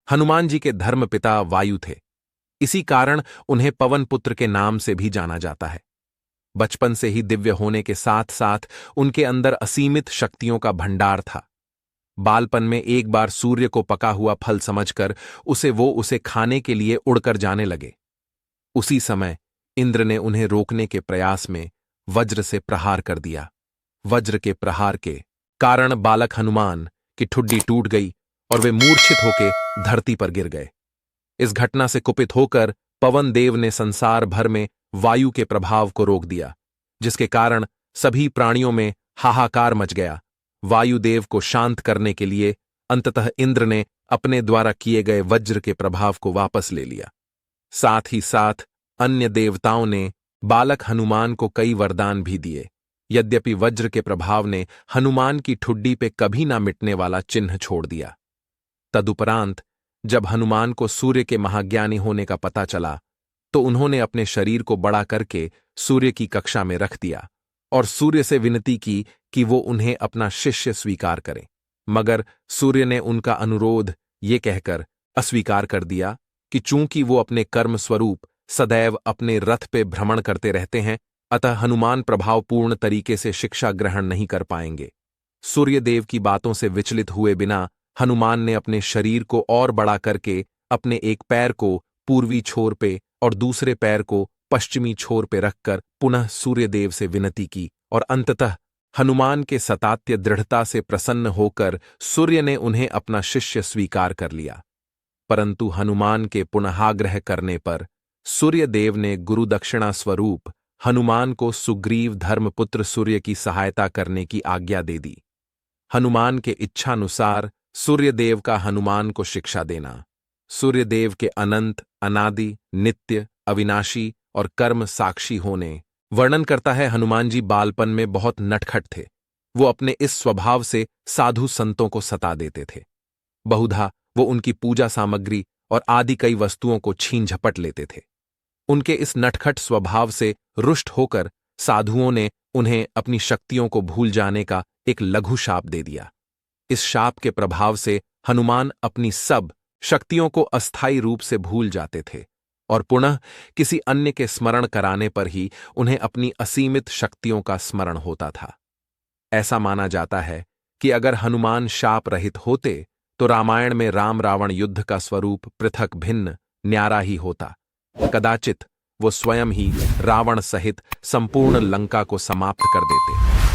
हनुमान जी के धर्मपिता वायु थे। इसी कारण उन्हें पवन पुत्र के नाम से भी जाना जाता है। बचपन से ही दिव्य होने के साथ साथ उनके अंदर असीमित शक्तियों का भंडार था। बालपन में एक बार सूर्य को पका हुआ फल समझकर उसे खाने के लिए उड़कर जाने लगे। उसी समय इंद्र ने उन्हें रोकने के प्रयास में वज्र से प्रहार कर दिया। वज्र के प्रहार के कारण बालक हनुमान की ठुड्डी टूट गई और वे मूर्छित होकर धरती पर गिर गए। इस घटना से कुपित होकर पवन देव ने संसार भर में वायु के प्रभाव को रोक दिया, जिसके कारण सभी प्राणियों में हाहाकार मच गया। वायुदेव को शांत करने के लिए अंततः इंद्र ने अपने द्वारा किए गए वज्र के प्रभाव को वापस ले लिया। साथ ही साथ अन्य देवताओं ने बालक हनुमान को कई वरदान भी दिए। यद्यपि वज्र के प्रभाव ने हनुमान की ठुड्डी पे कभी ना मिटने वाला चिन्ह छोड़ दिया। तदुपरांत जब हनुमान को सूर्य के महाज्ञानी होने का पता चला तो उन्होंने अपने शरीर को बड़ा करके सूर्य की कक्षा में रख दिया और सूर्य से विनती की कि वो उन्हें अपना शिष्य स्वीकार करें। मगर सूर्य ने उनका अनुरोध ये कहकर अस्वीकार कर दिया कि चूंकि वो अपने कर्म स्वरूप सदैव अपने रथ पे भ्रमण करते रहते हैं, अतः हनुमान प्रभावपूर्ण तरीके से शिक्षा ग्रहण नहीं कर पाएंगे। सूर्यदेव की बातों से विचलित हुए बिना हनुमान ने अपने शरीर को और बड़ा करके अपने एक पैर को पूर्वी छोर पे और दूसरे पैर को पश्चिमी छोर पे रखकर पुनः सूर्यदेव से विनती की और अंततः हनुमान के सतात्य दृढ़ता से प्रसन्न होकर सूर्य ने उन्हें अपना शिष्य स्वीकार कर लिया। परंतु हनुमान के पुनहाग्रह करने पर सूर्यदेव ने गुरुदक्षिणा स्वरूप हनुमान को सुग्रीव धर्मपुत्र सूर्य की सहायता करने की आज्ञा दे दी। हनुमान के इच्छानुसार सूर्यदेव का हनुमान को शिक्षा देना। सूर्यदेव के अनंत, अनादि, नित्य, अविनाशी और कर्म साक्षी होने वर्णन करता है। हनुमान जी बालपन में बहुत नटखट थे। वो अपने इस स्वभाव से साधु संतों को सता देते थे। बहुधा वो उनकी पूजा सामग्री और आदि कई वस्तुओं को छीन झपट लेते थे। उनके इस नटखट स्वभाव से रुष्ट होकर साधुओं ने उन्हें अपनी शक्तियों को भूल जाने का एक लघु शाप दे दिया। इस शाप के प्रभाव से हनुमान अपनी सब शक्तियों को अस्थायी रूप से भूल जाते थे और पुनः किसी अन्य के स्मरण कराने पर ही उन्हें अपनी असीमित शक्तियों का स्मरण होता था। ऐसा माना जाता है कि अगर हनुमान शाप रहित होते तो रामायण में राम रावण युद्ध का स्वरूप पृथक भिन्न न्यारा ही होता। कदाचित वो स्वयं ही रावण सहित संपूर्ण लंका को समाप्त कर देते।